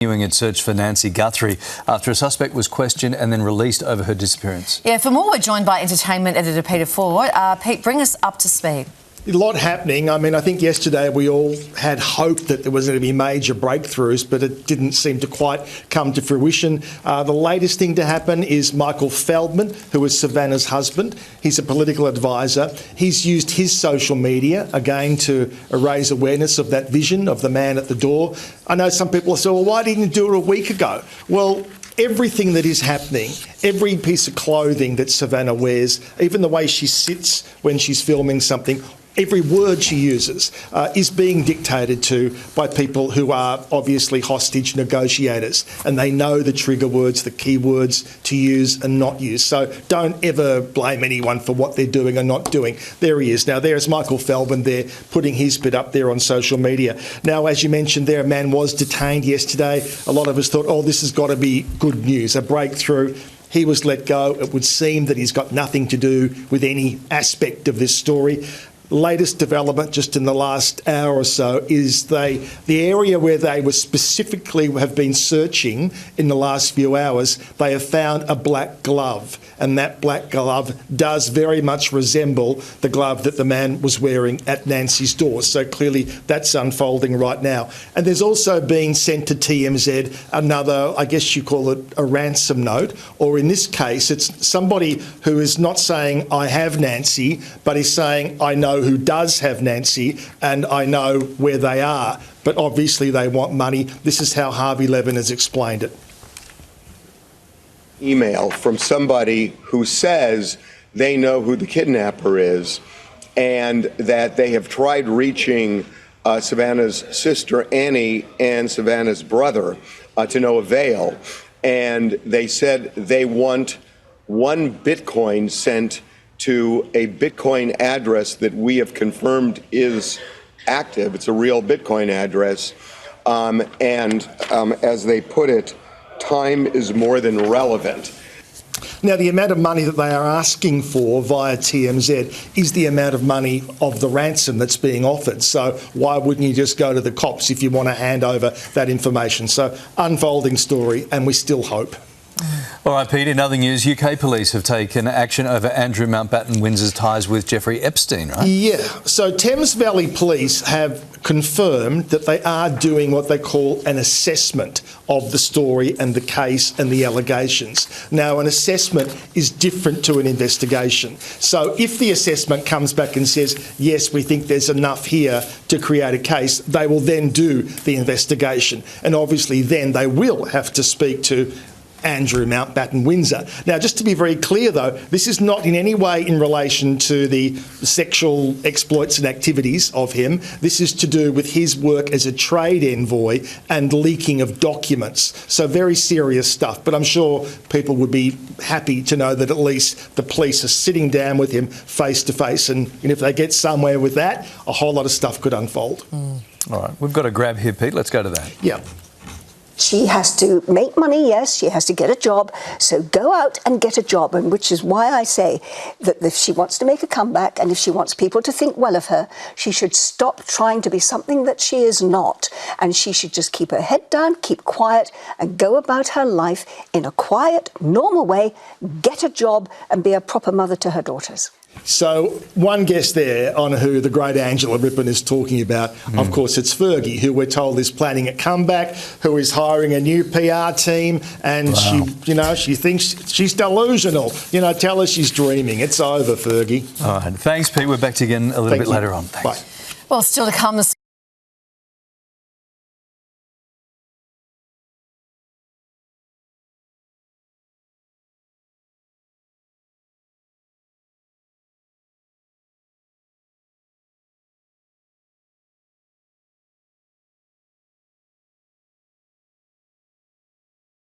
Continuing its search for Nancy Guthrie after a suspect was questioned and then released over her disappearance. Yeah, for more, we're joined by entertainment editor Peter Ford. Pete, bring us up to speed. A lot happening. I mean, I think yesterday we all had hope that there was going to be major breakthroughs, but it didn't seem to quite come to fruition. The latest thing to happen is Michael Feldman, who is Savannah's husband. He's a political advisor. He's used his social media, again, to raise awareness of that vision of the man at the door. I know some people say, well, why didn't you do it a week ago? Well, everything that is happening, every piece of clothing that Savannah wears, even the way she sits when she's filming something, every word she uses is being dictated to by people who are obviously hostage negotiators, and they know the trigger words, the key words to use and not use. So don't ever blame anyone for what they're doing or not doing. There he is. Now, there's Michael Feldman there putting his bit up there on social media. Now, as you mentioned there, a man was detained yesterday. A lot of us thought, oh, this has got to be good news, a breakthrough. He was let go. It would seem that he's got nothing to do with any aspect of this story. Latest development just in the last hour or so is the area where they were specifically have been searching in the last few hours, they have found a black glove, and that black glove does very much resemble the glove that the man was wearing at Nancy's door. So clearly that's unfolding right now. And there's also been sent to TMZ another, I guess you call it a ransom note, or in this case it's somebody who is not saying I have Nancy, but is saying I know who does have Nancy and I know where they are, but obviously they want money. This is how Harvey Levin has explained it. Email from somebody who says they know who the kidnapper is and that they have tried reaching Savannah's sister Annie and Savannah's brother to no avail, and they said they want 1 Bitcoin sent to a Bitcoin address that we have confirmed is active. It's a real Bitcoin address. As they put it, time is more than relevant. Now, the amount of money that they are asking for via TMZ is the amount of money of the ransom that's being offered. So why wouldn't you just go to the cops if you want to hand over that information? So unfolding story, and we still hope. All right, Pete, in other news, UK police have taken action over Andrew Mountbatten Windsor's ties with Jeffrey Epstein, right? Yeah. So Thames Valley Police have confirmed that they are doing what they call an assessment of the story and the case and the allegations. Now, an assessment is different to an investigation. So if the assessment comes back and says, yes, we think there's enough here to create a case, they will then do the investigation. And obviously then they will have to speak to Andrew Mountbatten Windsor. Now, just to be very clear, though, this is not in any way in relation to the sexual exploits and activities of him. This is to do with his work as a trade envoy and leaking of documents. So very serious stuff. But I'm sure people would be happy to know that at least the police are sitting down with him face to face. And if they get somewhere with that, a whole lot of stuff could unfold. All right, we've got a grab here, Pete. Let's go to that. Yeah. She has to make money, yes, she has to get a job, so go out and get a job, and which is why I say that if she wants to make a comeback and if she wants people to think well of her, she should stop trying to be something that she is not, and she should just keep her head down, keep quiet, and go about her life in a quiet, normal way, get a job and be a proper mother to her daughters. So one guess there on who the great Angela Rippon is talking about, of course, it's Fergie, who we're told is planning a comeback, who is hiring a new PR team, and she thinks she's delusional. Tell her she's dreaming. It's over, Fergie. All right, thanks, Pete. We're back to you again a little bit later on. Thanks. Bye. Well, still to come.